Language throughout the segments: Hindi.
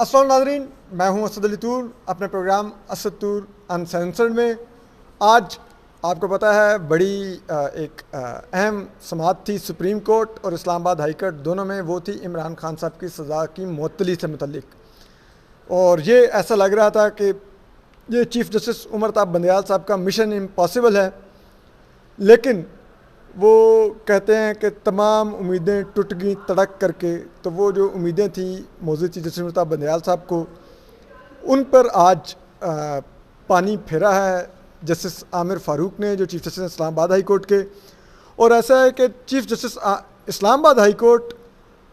अस्सलाम नाज़रीन, मैं हूं असद अली तूर। अपने प्रोग्राम असद तूर अनसेंसर्ड में आज आपको पता है बड़ी एक अहम समाअत थी सुप्रीम कोर्ट और इस्लामाबाद हाई कोर्ट दोनों में। वो थी इमरान खान साहब की सज़ा की मुअत्तली से मुतल्लिक। और ये ऐसा लग रहा था कि ये चीफ़ जस्टिस उमर ताब बंदयाल साहब का मिशन इम्पॉसिबल है, लेकिन वो कहते हैं कि तमाम उम्मीदें टूट गई तड़क करके। तो वो जो उम्मीदें थी मौजूद चीफ जस्टिस उमर ताब बंदयाल साहब को, उन पर आज पानी फेरा है जस्टिस आमिर फ़ारूक ने, जो chief justice Islamabad high court के। और ऐसा है कि chief justice Islamabad high court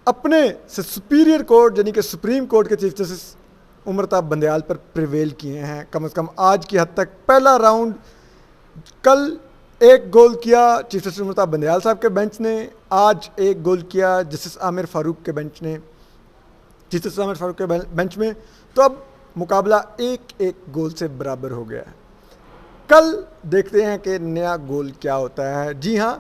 अपने से सुपीरियर कोर्ट यानी कि सुप्रीम कोर्ट के चीफ जस्टिस उमर ताब बंदयाल पर प्रिवेल किए हैं, कम से कम आज की हद तक। पहला राउंड कल एक गोल किया चीफ जस्टिस उमर ताब बंदयाल साहब के बेंच ने, आज एक गोल किया जस्टिस आमिर फ़ारूक के बेंच ने, चीफ जस्टिस आमिर फ़ारूक के बेंच में। तो अब मुकाबला एक एक गोल से बराबर हो गया है। कल देखते हैं कि नया गोल क्या होता है। जी हाँ,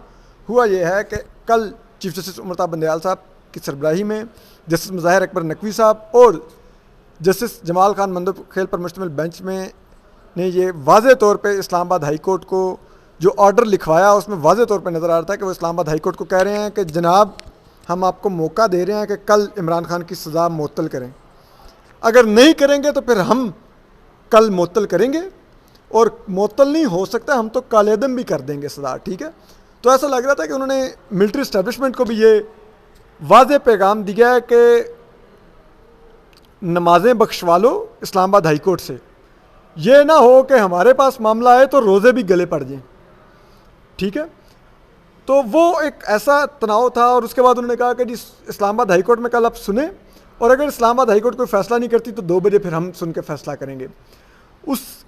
हुआ यह है कि कल चीफ जस्टिस उमर ताब बंदयाल साहब की सरबराही में जस्टिस मुज़ाहिर अकबर नकवी साहब और जस्टिस जमाल खान मंदोखेल पर मुश्तमिल बेंच में ने ये वाज़े तौर पे इस्लामाबाद हाई कोर्ट को जो ऑर्डर लिखवाया, उसमें वाज़े तौर पे नज़र आ रहा था कि वो इस्लामाबाद हाई कोर्ट को कह रहे हैं कि जनाब, हम आपको मौका दे रहे हैं कि कल इमरान खान की सज़ा मुअत्तल करें। अगर नहीं करेंगे तो फिर हम कल मुअत्तल करेंगे, और मुअत्तल नहीं हो सकता हम तो कालेदम भी कर देंगे सज़ा, ठीक है। तो ऐसा लग रहा था कि उन्होंने मिलिट्री इस्टेब्लिशमेंट को भी ये वाज़े पैगाम दिया है कि नमाजें बख्शवा लो इस्लामाबाद हाई कोर्ट से, ये ना हो कि हमारे पास मामला आए तो रोज़े भी गले पड़ जाएं, ठीक है। तो वो एक ऐसा तनाव था। और उसके बाद उन्होंने कहा कि जी इस्लामाबाद हाई कोर्ट में कल आप सुने, और अगर इस्लामाबाद हाई कोर्ट कोई फ़ैसला नहीं करती तो 2 बजे फिर हम सुन के फ़ैसला करेंगे।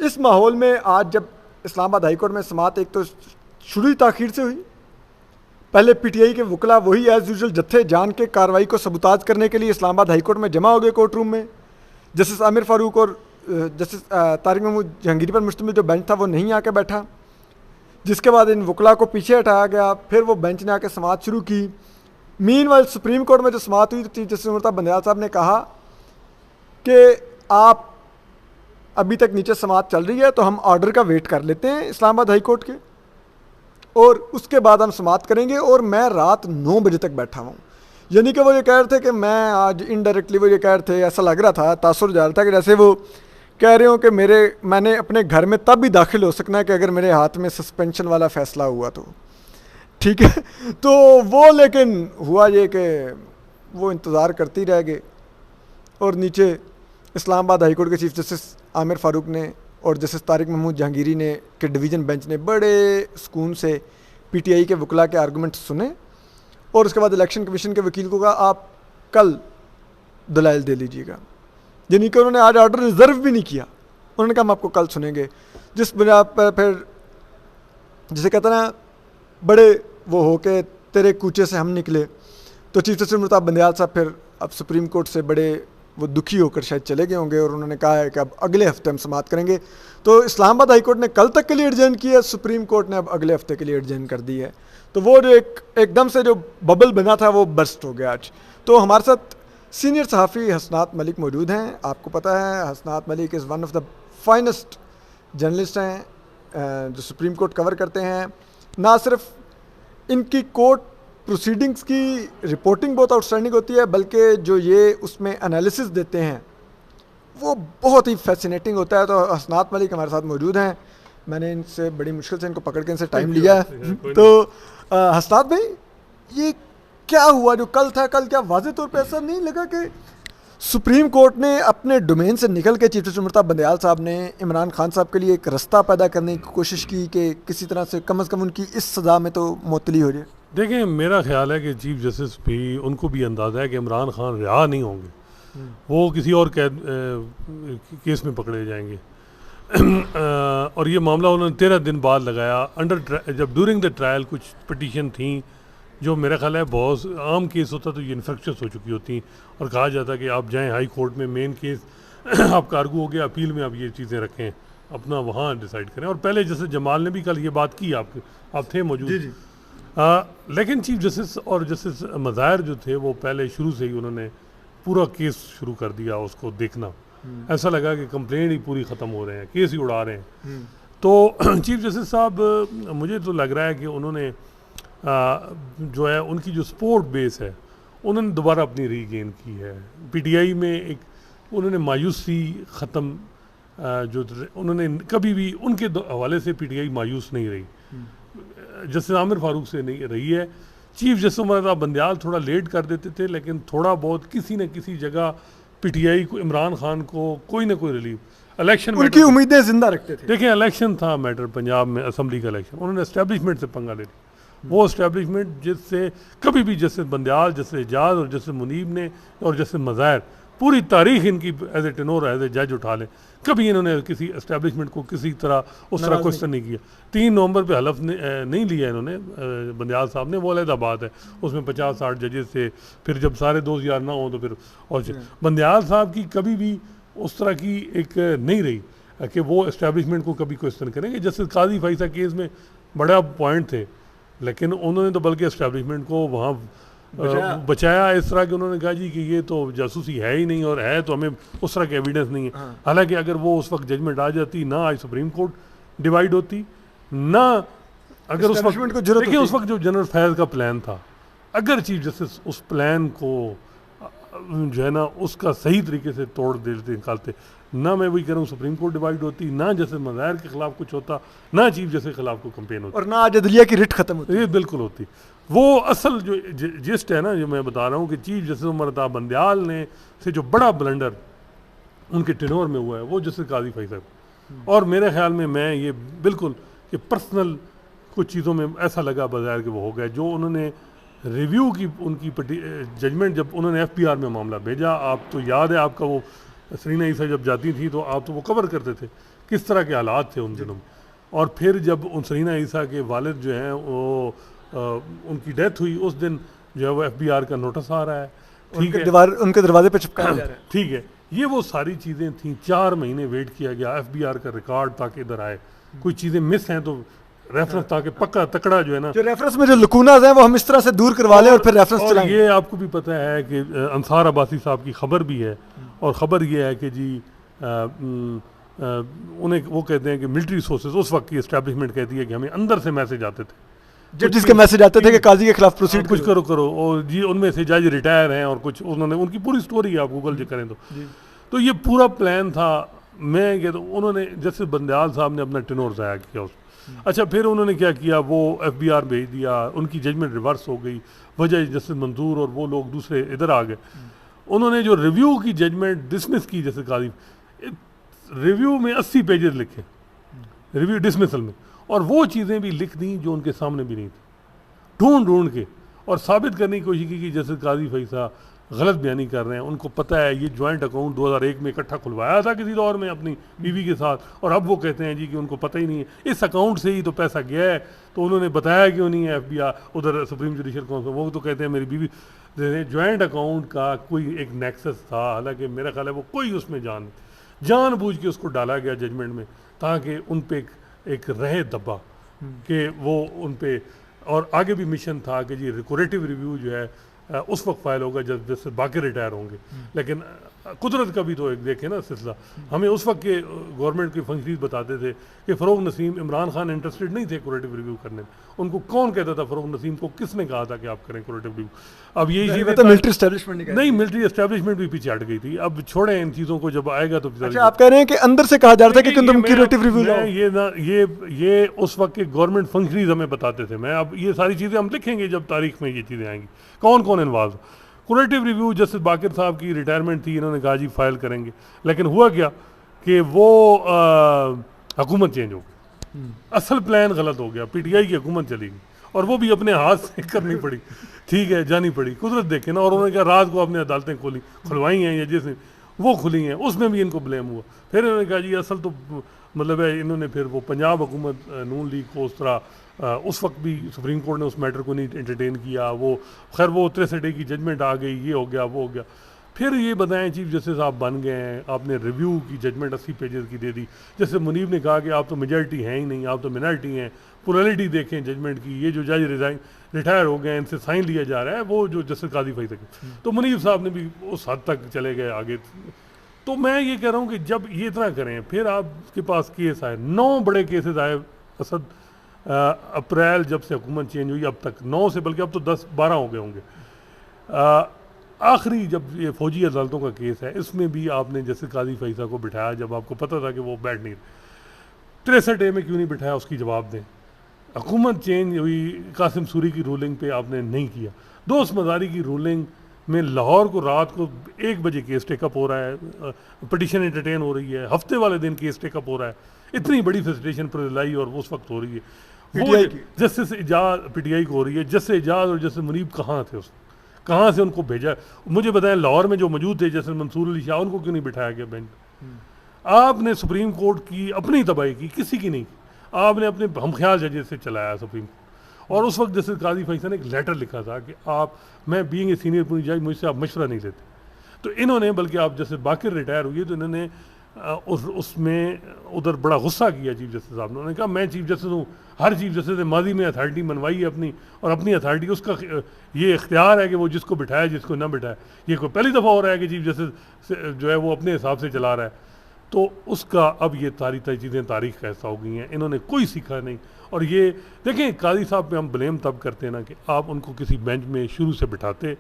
इस माहौल में आज जब इस्लामाबाद हाई कोर्ट में समाअत एक तो शुरू ही ताख़ीर से हुई। पहले पीटीआई के वकला वही एज़ यूजुअल जत्थे जान के कार्रवाई को सबूताज करने के लिए इस्लामाबाद हाई कोर्ट में जमा हो गए कोर्ट रूम में। जस्टिस आमिर फ़ारूक और जस्टिस तारिक महमूद जहांगीरी पर मुश्तमिल जो बेंच था वो नहीं आके बैठा, जिसके बाद इन वकला को पीछे हटाया गया। फिर वो बेंच ने आके समाअत शुरू की। मीनवाइल सुप्रीम कोर्ट में जो समाअत हुई तो चीफ जस्टिस उमर ताब बंदयाल साहब ने कहा कि आप अभी तक नीचे समाअत चल रही है तो हम ऑर्डर का वेट कर लेते हैं इस्लामाबाद हाई कोर्ट के, और उसके बाद हम समाअत करेंगे। और मैं रात 9 बजे तक बैठा हूँ। यानी कि वो ये कह रहे थे कि मैं आज इनडायरेक्टली वो ये कह रहे थे, ऐसा लग रहा था, तासुर जा रहा था कि जैसे वो कह रहे हो कि मैंने अपने घर में तब भी दाखिल हो सकना है कि अगर मेरे हाथ में सस्पेंशन वाला फ़ैसला हुआ तो, ठीक है। तो वो लेकिन हुआ ये कि वो इंतज़ार करते रह गए, और नीचे इस्लामाबाद हाई कोर्ट के चीफ जस्टिस आमिर फ़ारूक ने और जस्टिस तारिक महमूद जहांगीरी ने के डिवीज़न बेंच ने बड़े सुकून से पीटीआई के वकला के आर्गूमेंट सुने, और उसके बाद इलेक्शन कमीशन के वकील को कहा आप कल दलाइल दे लीजिएगा। यानी कि उन्होंने आज ऑर्डर रिज़र्व भी नहीं किया, उन्होंने कहा हम आपको कल सुनेंगे। जिस बुनियाद पर फिर जिसे कहते हैं ना, बड़े वो हो के तेरे कूचे से हम निकले। तो चीफ जस्टिस उमर ताब बंदयाल साहब फिर अब सुप्रीम कोर्ट से बड़े वो दुखी होकर शायद चले गए होंगे, और उन्होंने कहा है कि अब अगले हफ्ते हम समाअत करेंगे। तो इस्लामाबाद हाई कोर्ट ने कल तक के लिए एडजर्न किया, सुप्रीम कोर्ट ने अब अगले हफ्ते के लिए एडजर्न कर दी है। तो वो जो एकदम से जो बबल बना था वो बर्स्ट हो गया आज। तो हमारे साथ सीनियर सहाफ़ी हसनात मलिक मौजूद हैं। आपको पता है Hasnat Malik is one of the finest journalist हैं जो सुप्रीम कोर्ट कवर करते हैं। ना सिर्फ इनकी कोर्ट प्रोसीडिंग्स की रिपोर्टिंग बहुत आउटस्टैंडिंग होती है, बल्कि जो ये उसमें एनालिसिस देते हैं वो बहुत ही फैसिनेटिंग होता है। तो हसनात मलिक हमारे साथ मौजूद हैं। मैंने इनसे बड़ी मुश्किल से इनको पकड़ के इनसे टाइम लिया है। तो हसनात भाई, ये क्या हुआ जो कल था? कल क्या वाज़े तौर पे ऐसा नहीं लगा कि सुप्रीम कोर्ट ने अपने डोमेन से निकल के चीफ जस्टिस उमर ताब बंदयाल साहब ने इमरान खान साहब के लिए एक रास्ता पैदा करने की कोशिश की कि किसी तरह से कम उनकी इस सज़ा में तो मुअत्तली हो जाए? देखिए, मेरा ख्याल है कि चीफ जस्टिस भी उनको भी अंदाज़ा है कि इमरान खान रिहा नहीं होंगे, वो किसी और केस में पकड़े जाएंगे। और ये मामला उन्होंने 13 दिन बाद लगाया जब ड्यूरिंग द ट्रायल कुछ पिटीशन थी जो मेरा ख्याल है बहुत आम केस होता तो ये इन्फेक्शस हो चुकी होती, और कहा जाता कि आप जाएं हाई कोर्ट में, मेन केस आपका आर्गू हो गया, अपील में आप ये चीज़ें रखें, अपना वहाँ डिसाइड करें। और पहले जैसे जमाल ने भी कल ये बात की, आप थे मौजूद। जी जी। लेकिन चीफ जस्टिस और जस्टिस मज़ाहिर जो थे वो पहले शुरू से ही उन्होंने पूरा केस शुरू कर दिया उसको देखना। ऐसा लगा कि कंप्लेंट ही पूरी ख़त्म हो रहे हैं, केस ही उड़ा रहे हैं। तो चीफ जस्टिस साहब मुझे तो लग रहा है कि उन्होंने जो है उनकी जो स्पोर्ट बेस है उन्होंने दोबारा अपनी रीगेन की है। पीटीआई में एक उन्होंने मायूसी ख़त्म जो उन्होंने कभी भी उनके हवाले से पीटीआई मायूस नहीं रही, जस्टिस आमिर फारूक से नहीं रही है। चीफ जस्टिस उमर रज़ा बंदयाल थोड़ा लेट कर देते थे, लेकिन थोड़ा बहुत किसी न किसी जगह पीटीआई को, इमरान खान को कोई ना कोई रिलीफ, इलेक्शन उनकी उम्मीदें जिंदा रखते थे। देखिए इलेक्शन था मैटर, पंजाब में असम्बली का इलेक्शन, उन्होंने एस्टेब्लिशमेंट से पंगा ले लिया। वो एस्टेब्लिशमेंट जिससे कभी भी जस्टिस बंदयाल, जस्टिस एजाज और जस्टिस मुनीब ने और जस्टिस मज़ाहिर पूरी तारीख इनकी as a tenure as a जज उठा लें, कभी इन्होंने किसी एस्टेब्लिशमेंट को किसी तरह उस तरह क्वेश्चन नहीं किया। 3 नवंबर पे हलफ नहीं लिया इन्होंने, बंदयाल साहब ने, वो अलग बात है, उसमें 50-60 जजेस थे, फिर जब सारे दोस्त यार ना हो तो फिर और बंदयाल साहब की कभी भी उस तरह की एक नहीं रही कि वो एस्टेब्लिशमेंट को कभी क्वेश्चन करेंगे। जस्टिस काजी फैसल केस में बड़ा पॉइंट थे, लेकिन उन्होंने तो बल्कि एस्टेब्लिशमेंट को वहाँ बचाया इस तरह कि उन्होंने कहा जी कि ये तो जासूसी है ही नहीं, और है तो हमें उस तरह के एविडेंस नहीं है। हालांकि अगर वो उस वक्त जजमेंट आ जाती, ना आज सुप्रीम कोर्ट डिवाइड होती, ना अगर उस वक्त देखिए उस वक्त जो जनरल फैज़ का प्लान था, अगर चीफ जस्टिस उस प्लान को जो है ना उसका सही तरीके से तोड़ देते निकालते, ना मैं वही कह रहा हूँ सुप्रीम कोर्ट डिवाइड होती, ना जैसे मज़ाहिर के खिलाफ कुछ होता, ना चीफ जस्टिस के खिलाफ कोई कंपेन होती, और ना आज अदलिया की रिट खत्म होती। ये बिल्कुल होती। वो असल जो जिस्ट है ना, जो मैं बता रहा हूँ कि चीफ जस्टिस उमर रज़ा बंदयाल ने से जो बड़ा ब्लंडर उनके टेनोर में हुआ है वो जस्टिस काजी फैसल, और मेरे ख्याल में मैं ये बिल्कुल कि पर्सनल कुछ चीज़ों में ऐसा लगा बाजार के वो हो गए, जो उन्होंने रिव्यू की उनकी जजमेंट जब उन्होंने एफबीआर में मामला भेजा, आप तो याद है आपका वो सरीना ईसा जब जाती थी तो आप तो वो कवर करते थे किस तरह के हालात थे उन दिनों में, और फिर जब उन सरीना ईसा के वालिद जो हैं वो उनकी डेथ हुई, उस दिन जो है वो एफबीआर का नोटिस आ रहा है, ठीक है, उनके दरवाजे पे चिपकाया जा रहा है, ठीक है। ये वो सारी चीज़ें थी, 4 महीने वेट किया गया एफबीआर का रिकॉर्ड ताकि इधर आए, कोई चीज़ें मिस हैं तो रेफरेंस ताकि पक्का तकड़ा जो है ना, जो रेफरेंस में जो लकूनाज हैं वो हम इस तरह से दूर करवा लें और फिर रेफरेंस चलाएं। ये आपको भी पता है कि अंसार अब्बासी साहब की खबर भी है, और ख़बर ये है कि जी उन्हें वो कहते हैं कि मिलिट्री सोर्सेज उस वक्त की एस्टेब्लिशमेंट कहती है कि हमें अंदर से मैसेज आते थे, जजेस के मैसेज आते थे कि काजी के खिलाफ प्रोसीड कुछ करो, और जी उनमें से जज रिटायर हैं और कुछ उन्होंने, उनकी पूरी स्टोरी है आप गूगल जो करें तो ये पूरा प्लान था। मैं कहता हूँ उन्होंने जैसे बंदयाल साहब ने अपना टेनोर ज़ाया किया उसको, अच्छा फिर उन्होंने क्या किया, वो एफबीआर भेज दिया, उनकी जजमेंट रिवर्स हो गई, वजह जस्टिस मंजूर और वो लोग दूसरे इधर आ गए। उन्होंने जो रिव्यू की जजमेंट डिसमिस की, जैसे काजी रिव्यू में 80 पेजेस लिखे रिव्यू डिसमिसल में, और वो चीज़ें भी लिख दी जो उनके सामने भी नहीं थी, ढूंढ के, और साबित करने की कोशिश की कि जैसे काजी फैसा गलत बयानी कर रहे हैं, उनको पता है ये जॉइंट अकाउंट 2001 में इकट्ठा खुलवाया था किसी दौर में अपनी बीवी के साथ, और अब वो कहते हैं जी कि उनको पता ही नहीं है, इस अकाउंट से ही तो पैसा गया है, तो उन्होंने बताया क्यों नहीं है एफबीआई उधर सुप्रीम जुडिशल काउंसिल, वो तो कहते हैं मेरी बीवी जॉइंट अकाउंट का कोई एक नेक्सस था, हालांकि मेरा ख्याल है वो कोई उसमें जानबूझ के उसको डाला गया जजमेंट में ताकि उन पे एक रहे दबा कि वो उन पे, और आगे भी मिशन था कि जी रिकोरेटिव रिव्यू जो है उस वक्त फाइल होगा जब जैसे बाकी रिटायर होंगे, लेकिन कुदरत का भी तो एक देखें ना सिलसिला, हमें उस वक्त के गवर्नमेंट के फंक्शनरीज बताते थे कि फ़रोग नसीम, इमरान खान इंटरेस्टेड नहीं थे कुरेटिव रिव्यू करने में, उनको कौन कहता था फ़रोग नसीम को, किसने कहा था कि आप करें कुरेटिव रिव्यू, अब यही चीज़ें मिलिट्री एस्टेब्लिशमेंट नहीं, मिलिट्री एस्टेब्लिशमेंट भी पीछे हट गई थी, अब छोड़ें इन चीज़ों को, जब आएगा तो अच्छा आप कह रहे हैं कि अंदर से कहा जा रहा था कि तुम क्यूरेटिव रिव्यू लाओ, ये उस वक्त के गवर्नमेंट फंक्शनरीज हमें बताते थे, मैं अब ये सारी चीज़ें हम लिखेंगे जब तारीख में ये चीज़ें आएंगी, कौन कौन इन्वॉल्व। कुरेटिव रिव्यू जस्टिस बाकिर साहब की रिटायरमेंट थी, इन्होंने कहा जी फाइल करेंगे, लेकिन हुआ क्या कि वो हुकूमत चेंज हो गई, असल प्लान गलत हो गया, पीटीआई की हुकूमत चली गई, और वो भी अपने हाथ से करनी पड़ी, ठीक है, जानी पड़ी, कुदरत देखे ना, और उन्होंने कहा रात को अपनी अदालतें खुलवाई हैं या जैसे वो खुली हैं, उसमें भी इनको ब्लेम हुआ, फिर इन्होंने कहा जी असल तो मतलब है, इन्होंने फिर वो पंजाब हुकूमत नून लीग को उस तरह उस वक्त भी सुप्रीम कोर्ट ने उस मैटर को नहीं एंटरटेन किया, वो खैर वो 63 की जजमेंट आ गई, ये हो गया वो हो गया, फिर ये बताएं चीफ जस्टिस आप बन गए हैं, आपने रिव्यू की जजमेंट 80 पेजेस की दे दी, जैसे मुनीब ने कहा कि आप तो मेजॉरिटी हैं ही नहीं, आप तो मिनॉरिटी हैं, प्लुरलिटी देखें जजमेंट की, ये जो जज रिटायर हो गए इनसे साइन लिया जा रहा है, वो जो जस्टिस काजी फैसल के, तो मुनीब साहब ने भी उस हद तक चले गए आगे। तो मैं ये कह रहा हूँ कि जब ये इतना करें, फिर आपके पास केस आए, 9 बड़े केसेस आए असद अप्रैल जब से हुकूमत चेंज हुई अब तक, 9 से बल्कि अब तो 10-12 हो गए होंगे। आखिरी जब ये फौजी अदालतों का केस है, इसमें भी आपने जैसे काजी फैसा को बिठाया जब आपको पता था कि वो बैठ नहीं रहे। 63A में क्यों नहीं बिठाया, उसकी जवाब दें। हुकूमत चेंज हुई, कासिम सूरी की रूलिंग पे आपने नहीं किया। दोस्त मजारी की रूलिंग में लाहौर को रात को 1 बजे केस टेकअप हो रहा है, पटिशन एंटरटेन हो रही है, हफ्ते वाले दिन केस टेकअप हो रहा है, इतनी बड़ी फैसिलिटेशन पर और उस वक्त हो रही है। वो जस्टिस इजाज PTI को हो रही है, जस्टिस इजाज और जस्टिस मुनीब कहाँ थे, उस कहाँ से उनको भेजा? मुझे बताएं, लाहौर में जो मौजूद थे जैसे मंसूर अली शाह, उनको क्यों नहीं बिठाया गया बेंच? आपने सुप्रीम कोर्ट की अपनी तबाही की, किसी की नहीं। आपने अपने हमख्याल जजेस से चलाया सुप्रीम कोर्ट। और उस वक्त जैसे काजी फैसल ने एक लेटर लिखा था कि आप, मैं बीइंग ए सीनियर पुलिस जज, मुझसे आप मशवरा नहीं लेते। तो इन्होंने, बल्कि आप जैसे बाकिर रिटायर हुई तो इन्होंने उसमें उधर बड़ा गुस्सा किया चीफ जस्टिस साहब ने। उन्होंने कहा मैं चीफ जस्टिस हूँ, हर चीफ जस्टिस ने माजी में अथॉरिटी मनवाई है अपनी, और अपनी अथॉरिटी उसका ये इख्तियार है कि वो जिसको बिठाए जिसको ना बिठाए। ये कोई पहली दफ़ा हो रहा है कि चीफ जस्टिस जो है वो अपने हिसाब से चला रहा है। तो उसका अब ये सारी चीज़ें तारीख का हिस्सा हो गई हैं, इन्होंने कोई सीखा नहीं। और ये देखें, काजी साहब पे हम ब्लेम तब करते हैं ना कि आप उनको किसी बेंच में शुरू से बिठाते,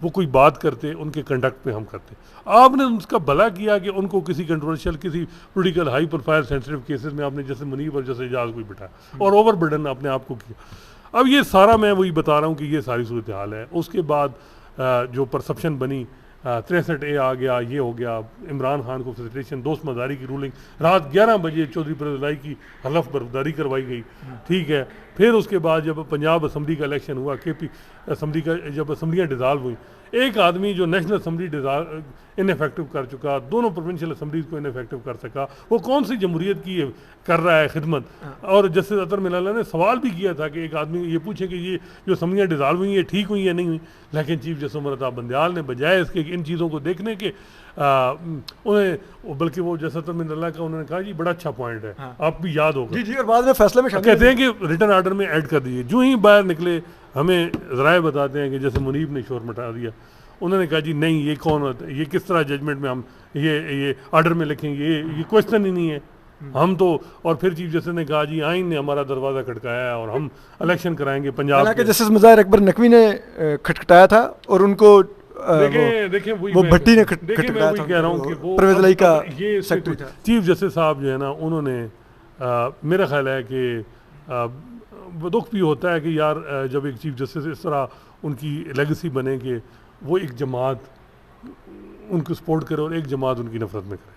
वो कोई बात करते, उनके कंडक्ट पे हम करते। आपने उसका भला किया कि उनको किसी कंट्रोवर्शियल, किसी political high profile sensitive cases में आपने जैसे मुनीब और जैसे एजाज को बिठाया और ओवरबर्डन आपने आपको किया। अब ये सारा मैं वही बता रहा हूँ कि ये सारी सूरत हाल है। उसके बाद जो परसेप्शन बनी, 63A आ गया, ये हो गया, इमरान खान को फैसिलिटेशन, दोस्त मजारी की रूलिंग, रात 11 बजे चौधरी परवेज़ की हलफ बर्दारी करवाई गई, ठीक है। फिर उसके बाद जब पंजाब असम्बली का इलेक्शन हुआ, KP असम्बली का, जब असम्बलियाँ डिज़ाल्व हुई, एक आदमी जो नेशनल असम्बली इनफेक्टिव कर चुका, दोनों प्रोविंशियल असम्बलीज को इनफेक्टिव कर सका, वो कौन सी जमहूरियत की कर रहा है खिदमत? और जस्टिस अतर मिलाला ने सवाल भी किया था कि एक आदमी ये पूछे कि ये जो असम्बलियाँ डिज़ाल्व हुई, ये ठीक हुई या नहीं हुई। लेकिन चीफ जस्टिस उमर अता बंदयाल ने बजाय इसके इन चीज़ों को देखने के उन्हें, बल्कि वो जैसा तो मिनल्ला का उन्होंने कहा जी बड़ा अच्छा पॉइंट है, आप भी याद होगा जी, और बाद में फैसले में कहते हैं कि रिटर्न आर्डर में ऐड कर दीजिए। जो ही बाहर निकले हमें ज़राए बताते हैं कि जैसे मुनीब ने शोर मचा दिया, उन्होंने कहा जी नहीं, ये कौन होता है, ये किस तरह जजमेंट में हम ये आर्डर में लिखेंगे, ये क्वेश्चन ही नहीं है हम तो। और फिर चीफ जस्टिस ने कहा जी आइन ने हमारा दरवाज़ा खटकाया है और हम इलेक्शन कराएंगे पंजाब के। जस्टिस मुज़ाहिर अकबर नकवी ने खटखटाया था और उनको देखें वो भट्टी ने खटखटाया था। कह रहा हूँ कि वो परवेज़ इलाही का ये सेक्रेटरी था। चीफ जस्टिस साहब जो है ना, उन्होंने मेरा ख्याल है कि दुख भी होता है कि यार जब एक चीफ जस्टिस इस तरह उनकी लेगेसी बने कि वो एक जमात उनको सपोर्ट करे और एक जमात उनकी नफरत में करे।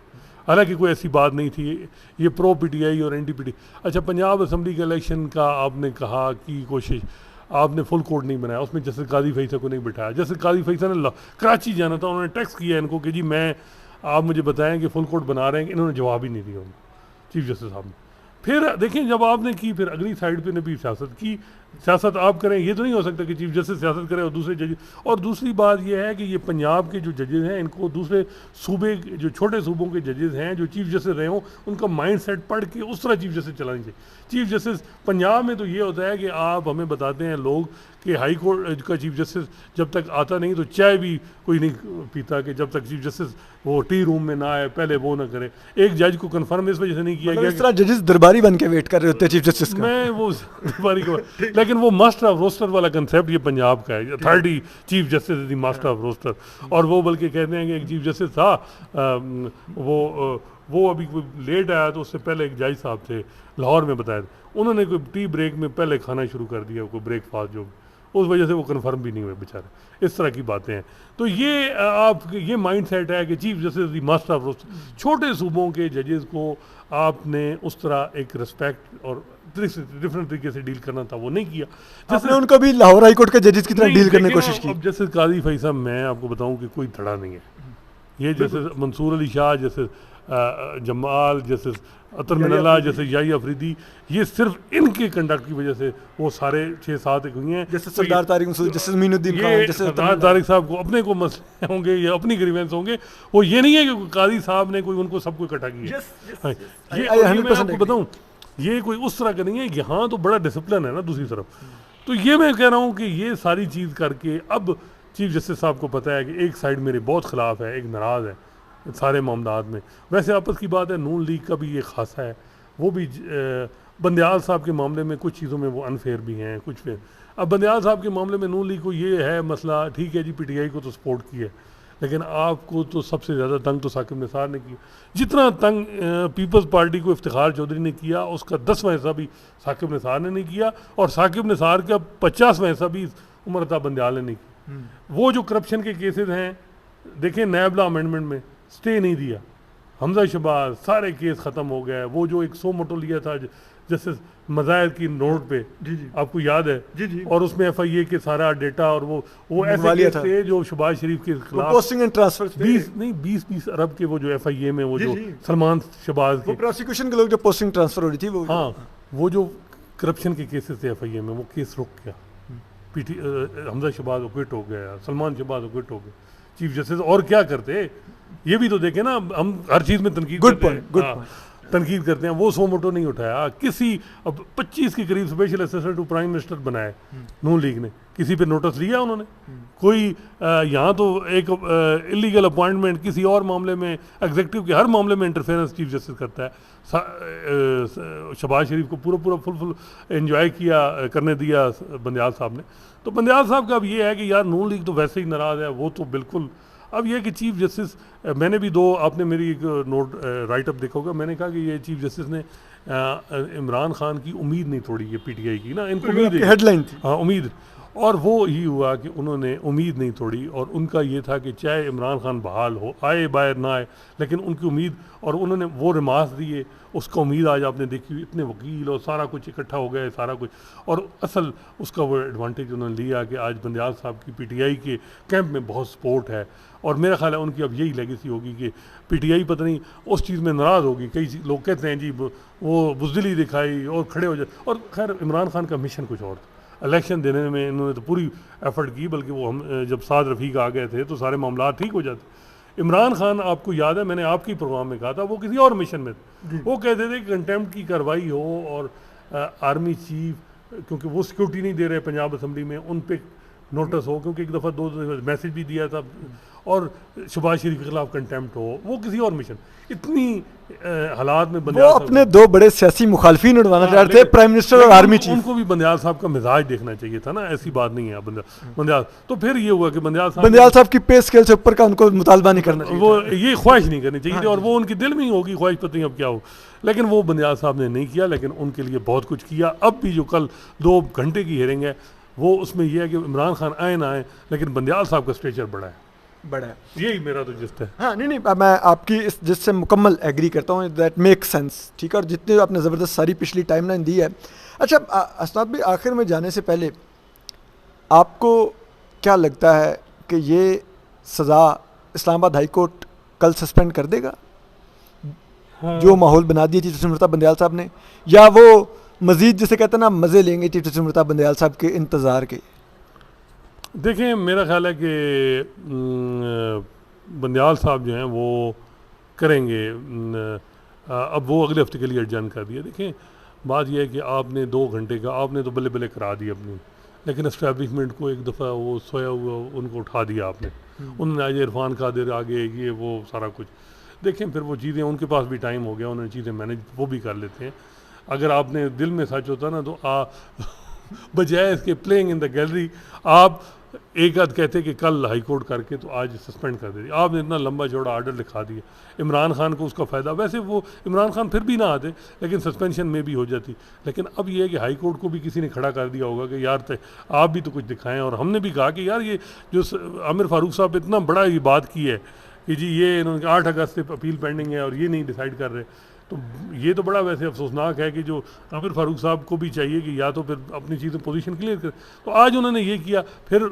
हालांकि कोई ऐसी बात नहीं थी, ये प्रो PTI और एंटी PTI। अच्छा, पंजाब असम्बली के इलेक्शन का आपने कहा कि कोशिश, आपने फुल कोर्ट नहीं बनाया, उसमें जस्टिस काजी फैसल को नहीं बिठाया। जस्टिस काजी फैसल ने कराची जाना था, उन्होंने टेक्स्ट किया इनको कि जी मैं, आप मुझे बताएं कि फुल कोर्ट बना रहे हैं, इन्होंने जवाब ही नहीं दिया उनको, चीफ जस्टिस साहब ने। फिर देखें जब आपने की, फिर अगली साइड पे ने भी सियासत की। सियासत आप करें, ये तो नहीं हो सकता कि चीफ जस्टिस सियासत करें और दूसरे जज। और दूसरी बात यह है कि ये पंजाब के जो जजेस हैं, इनको दूसरे सूबे, जो छोटे सूबों के जजेस हैं जो चीफ जस्टिस रहे हों, उनका माइंड सेट पढ़ के उस तरह चीफ जस्टिस चलानी चाहिए। चीफ जस्टिस पंजाब में तो ये होता है कि आप हमें बताते हैं लोग कि हाई कोर्ट का चीफ जस्टिस जब तक आता नहीं तो चाय भी कोई नहीं पीता, कि जब तक चीफ जस्टिस वो टी रूम में ना आए पहले वो ना करे। एक जज को कंफर्म इस वजह से नहीं किया गया, इस तरह जजेस दरबारी बन के वेट कर रहे होते हैं चीफ जस्टिस का। मैं वो दरबारी को लेकिन वो मास्टर ऑफ रोस्टर वाला कंसेप्ट ये पंजाब का है। Authority chief justice is the master of roster. और वो बल्कि कहते हैं कि एक चीफ जस्टिस था, वो अभी कोई लेट आया तो उससे पहले एक जज साहब थे लाहौर में, बताया उन्होंने कोई टी ब्रेक में पहले खाना शुरू कर दिया, कोई ब्रेकफास्ट, जो उस वजह से वो कन्फर्म भी नहीं हुए बेचारे। इस तरह की बातें हैं। तो ये आप ये माइंड सेट है कि chief justice the master of roster. छोटे सूबों के जजेस को आपने उस तरह एक रिस्पेक्ट और डिफरेंट तरीके से डील करना था, वो नहीं किया। जैसे उनको भी लाहौर हाई कोर्ट के जजेस की तरह डील करने की कोशिश की। अब जैसे काजी फैसल, मैं आपको बताऊं कि कोई धड़ा नहीं है, ये जैसे मंसूर अली शाह, जैसे जमाल, जैसे अतर मिनल्ला, जैसे याही अफरीदी, ये सिर्फ इनके कंडक्ट की वजह से वो सारे 6-7 एक हुए हैं। जैसे सरदार तारिक मसूद, जैसे मीनुद्दीन खान, जैसे सरदार तारिक साहब को अपने को मसले होंगे या अपनी ग्रीवेंस होंगे, वो ये नहीं है कि काजी साहब ने कोई उनको सबको इकट्ठा किया। ये मैं आपको बताऊं, ये कोई उस तरह का नहीं है। यहाँ तो बड़ा डिसिप्लिन है ना दूसरी तरफ। तो ये मैं कह रहा हूँ कि ये सारी चीज़ करके अब चीफ जस्टिस साहब को पता है कि एक साइड मेरे बहुत ख़िलाफ़ है, एक नाराज़ है सारे मामलात में। वैसे आपस की बात है, नून लीग का भी ये खासा है, वो भी बंदयाल साहब के मामले में कुछ चीज़ों में वो अनफेयर भी हैं कुछ फेयर। अब बंदयाल साहब के मामले में नून लीग को ये है मसला, ठीक है जी पीटीआई को तो सपोर्ट किया है, लेकिन आपको तो सबसे ज़्यादा तंग तो साकिब निसार ने किया। जितना तंग पीपल्स पार्टी को इफ्तिखार चौधरी ने किया, उसका 10वां हिस्सा भी साकिब निसार ने नहीं किया, और साकिब निसार का 50वां हिस्सा भी उमर अता बंदयाल ने नहीं किया। वो जो करप्शन के केसेस हैं, देखें नैब लॉ अमेंडमेंट में स्टे नहीं दिया, हमजा शहबाज सारे केस ख़त्म हो गए। वो जो एक 100 मोटो लिया था जैसे मज़ाहिर की नोट पे, जी आपको याद है, जी और उसमें FIA के सारा डेटा और वो ऐसे केस थे जो शहबाज शरीफ के खिलाफ पोस्टिंग एंड ट्रांसफर 20 अरब के वो जो FIA में वो जो सलमान शहबाज के प्रोसिक्यूशन के लोग जो पोस्टिंग ट्रांसफर हो रही थी, वो हाँ वो जो करप्शन के केसेस थे FIA में, वो केस रुक गया। हमजा शहबाज क्विट हो गया, सलमान शहबाज क्विट हो गए। चीफ जस्टिस और क्या करते, ये भी तो देखें ना, हम हर चीज़ में तनकीद करते हैं, तनकीद करते हैं। वो 100 मोटो नहीं उठाया किसी, अब 25 के करीब special assistant to prime minister बनाए नून लीग ने, किसी पे नोटिस लिया उन्होंने? कोई यहाँ तो एक इलीगल अपॉइंटमेंट किसी और मामले में, एग्जीक्यूटिव के हर मामले में इंटरफेरेंस चीफ जस्टिस करता है। शहबाज शरीफ को पूरा फुल एंजॉय किया, करने दिया बंदयाल साहब ने। तो बंदयाल साहब का अब ये है कि यार नून लीग तो वैसे ही नाराज़ है, वो तो बिल्कुल। अब यह कि चीफ जस्टिस, मैंने भी आपने मेरी एक नोट राइट अप देखा होगा, मैंने कहा कि ये चीफ जस्टिस ने इमरान खान की उम्मीद नहीं तोड़ी, ये PTI की ना, इनको उम्मीद हेडलाइन थी, हाँ उम्मीद, और वो ही हुआ कि उन्होंने उम्मीद नहीं तोड़ी। और उनका ये था कि चाहे इमरान खान बहाल हो, आए बाहर ना आए, लेकिन उनकी उम्मीद, और उन्होंने वो रिमार्क्स दिए, उसका उम्मीद आज आपने देखी, इतने वकील और सारा कुछ इकट्ठा हो गए, सारा कुछ। और असल उसका वो एडवांटेज उन्होंने लिया कि आज बंदयाल साहब की PTI के कैंप में बहुत सपोर्ट है। और मेरा ख्याल है उनकी अब यही लेगेसी होगी कि PTI पता नहीं उस चीज़ में नाराज़ होगी। कई लोग कहते हैं जी वो बुज़दिली दिखाई और खड़े हो जाए, और खैर इमरान खान का मिशन कुछ और था। इलेक्शन देने में इन्होंने तो पूरी एफर्ट की, बल्कि वो हम जब साद रफ़ीक आ गए थे तो सारे मामला ठीक हो जाते। इमरान खान, आपको याद है मैंने आपकी प्रोग्राम में कहा था, वो किसी और मिशन में थे। वो कहते थे कि कंटेम्प्ट की कार्रवाई हो, और आर्मी चीफ, क्योंकि वो सिक्योरिटी नहीं दे रहे पंजाब असम्बली में, उन पर नोटिस हो, क्योंकि एक दफ़ा 2 मैसेज भी दिया था, और शहबाज शरीफ के खिलाफ कंटेम्प्ट हो, वो किसी और मिशन। इतनी हालात में वो अपने 2 बड़े सियासी मुखालफिन उड़वाना चाहते थे, प्राइम मिनिस्टर और आर्मी चीफ। उनको भी बंदयाल साहब का मिजाज देखना चाहिए था ना, ऐसी बात नहीं है बंदयाल। तो फिर ये हुआ कि बंदयाल साहब की पे स्केल से ऊपर का उनको मुतालबा नहीं करना चाहिए, वो ये ख्वाहिश नहीं करनी चाहिए थी, और वो उनके दिल में ही होगी ख्वाहिश, पता नहीं अब क्या हो। लेकिन वो बंदयाल साहब ने नहीं किया, लेकिन उनके लिए बहुत कुछ किया। अब भी जो कल 2 घंटे की हियरिंग है, वो उसमें यह है कि इमरान खान आए ना आए, लेकिन बंदयाल साहब का स्टेचर बड़ा है, यही मेरा तो जिस्ट है। हाँ नहीं, मैं आपकी इस जिससे मुकम्मल एग्री करता हूँ, दैट मेक सेंस, ठीक है। और जितने आपने ज़बरदस्त सारी पिछली टाइमलाइन दी है। अच्छा असनाद भाई, आखिर में जाने से पहले आपको क्या लगता है कि ये सज़ा इस्लामाबाद हाई कोर्ट कल सस्पेंड कर देगा? हाँ। जो माहौल बना दिया चीफ जस्टिस मुर्तज़ा बंदयाल साहब ने, या वो मज़ीद जिसे कहते हैं ना मज़े लेंगे चीफ जस्टिस मुर्तज़ा बंदयाल साहब के इंतज़ार के? देखें, मेरा ख्याल है कि बंदयाल साहब जो हैं वो करेंगे। अब वो अगले हफ्ते के लिए एडजर्न कर दिया। देखें, बात यह है कि आपने 2 घंटे का आपने तो बल्ले बल्ले करा दी अपनी, लेकिन एस्टैब्लिशमेंट को एक दफ़ा वो सोया हुआ उनको उठा दिया आपने। उन्होंने आज इरफान कादिर आगे ये वो सारा कुछ, देखें फिर वो चीज़ें, उनके पास भी टाइम हो गया, उन्होंने चीज़ें मैनेज वो भी कर लेते हैं। अगर आपने दिल में सच होता ना, तो बजाय इसके प्लेइंग इन द गैलरी, आप एक आध कहते कि कल हाई कोर्ट करके तो आज सस्पेंड कर देती। आपने इतना लंबा चौड़ा आर्डर लिखा दिया, इमरान खान को उसका फ़ायदा। वैसे वो इमरान खान फिर भी ना आते, लेकिन सस्पेंशन में भी हो जाती। लेकिन अब ये है कि हाई कोर्ट को भी किसी ने खड़ा कर दिया होगा कि यार आप भी तो कुछ दिखाएं। और हमने भी कहा कि यार ये जो आमिर फारूक साहब इतना बड़ा ये बात की है कि जी ये इन्होंने 8 अगस्त से अपील पेंडिंग है और ये नहीं डिसाइड कर रहे, तो ये तो बड़ा वैसे अफसोसनाक है कि जो आमिर फारूक साहब को भी चाहिए कि या तो फिर अपनी चीज़ें पोजीशन क्लियर कर, तो आज उन्होंने ये किया, फिर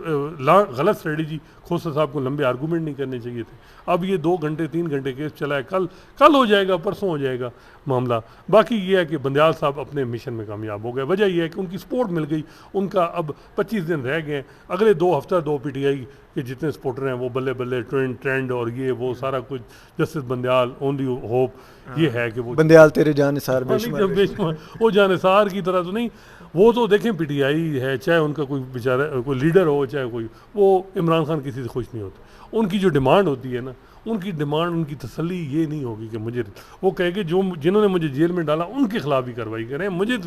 गलत स्ट्रेटजी, खोसर साहब को लंबे आर्गूमेंट नहीं करने चाहिए थे। अब ये 2 घंटे 3 घंटे केस चला है, कल हो जाएगा, परसों हो जाएगा मामला। बाकी ये है कि बंदयाल साहब अपने मिशन में कामयाब हो गए। वजह यह है कि उनकी सपोर्ट मिल गई, उनका अब 25 दिन रह गए, अगले 2 हफ्ता 2 PTI के जितने सपोर्टर हैं वो बल्ले बल्ले ट्रेंड और ये वो सारा कुछ, जस्टिस बंदयाल, ओनली होप ये है कि वो बंदयाल तेरे जानिसार बेशुमार। वो जानिसार की तरह तो नहीं, वो तो देखें PTI है, चाहे उनका कोई बेचारा कोई लीडर हो, चाहे कोई, वो इमरान खान किसी से खुश नहीं होते। उनकी जो डिमांड होती है ना, उनकी डिमांड, उनकी तसल्ली ये नहीं होगी कि मुझे, वो कहेंगे जो जिन्होंने मुझे जेल में डाला उनके खिलाफ भी कार्रवाई करें, मुझे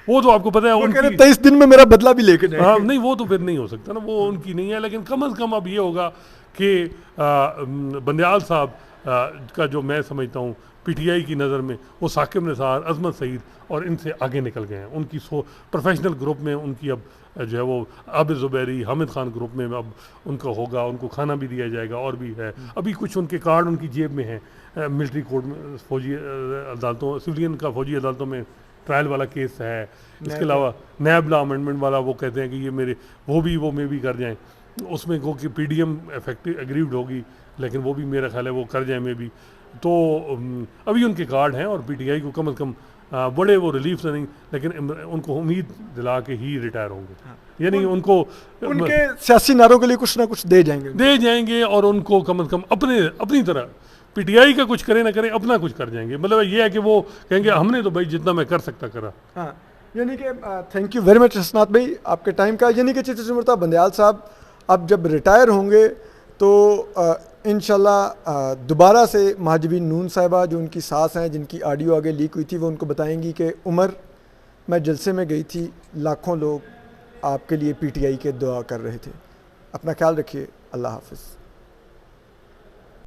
वो तो आपको पता है उनकी 23 दिन में मेरा बदला भी लेके जाए। हाँ नहीं, वो तो फिर नहीं हो सकता ना, वो उनकी नहीं है। लेकिन कम अज़ कम अब ये होगा कि बंदयाल साहब का जो मैं समझता हूँ PTI की नज़र में, वो साकिब निसार, अजमत सईद और इनसे आगे निकल गए हैं। उनकी प्रोफेशनल ग्रुप में उनकी अब जो है वो आबिद ज़ुबैरी, हामिद खान ग्रुप में अब उनका होगा, उनको खाना भी दिया जाएगा और भी है। अभी कुछ उनके कार्ड उनकी जेब में हैं, मिलिट्री कोर्ट में, फौजी अदालतों, सिविलियन का फौजी अदालतों में ट्रायल वाला केस है। इसके अलावा नैब लॉ अमेंडमेंट वाला, वो कहते हैं कि ये मेरे वो भी कर जाएँ, उसमें को कि PDM इफेक्टिव एग्रीव्ड होगी, लेकिन वो भी मेरा ख्याल है वो कर जाए में भी। तो अभी उनके कार्ड हैं और PTI को कम अज़ कम बड़े वो रिलीफ से नहीं, लेकिन उनको उम्मीद दिला के ही रिटायर होंगे, यानी उनको उनके सियासी नारों के लिए कुछ ना कुछ दे जाएंगे और उनको कम अज़ कम अपनी तरह PTI का कुछ करे ना करे, अपना कुछ कर जाएंगे। मतलब ये है कि वो कहेंगे हमने तो भाई जितना मैं कर सकता करा। हाँ, यानी कि थैंक यू वेरी मच हसनात भाई आपके टाइम का। यानी कि चिश्ती मुर्तज़ा बंदयाल साहब अब जब रिटायर होंगे तो इंशाल्लाह दोबारा से महाजबीन नून साहिबा, जो उनकी सास हैं, जिनकी ऑडियो आगे लीक हुई थी, वो उनको बताएंगी कि उमर, मैं जलसे में गई थी, लाखों लोग आपके लिए PTI के दुआ कर रहे थे। अपना ख्याल रखिए, अल्लाह हाफ़िज़।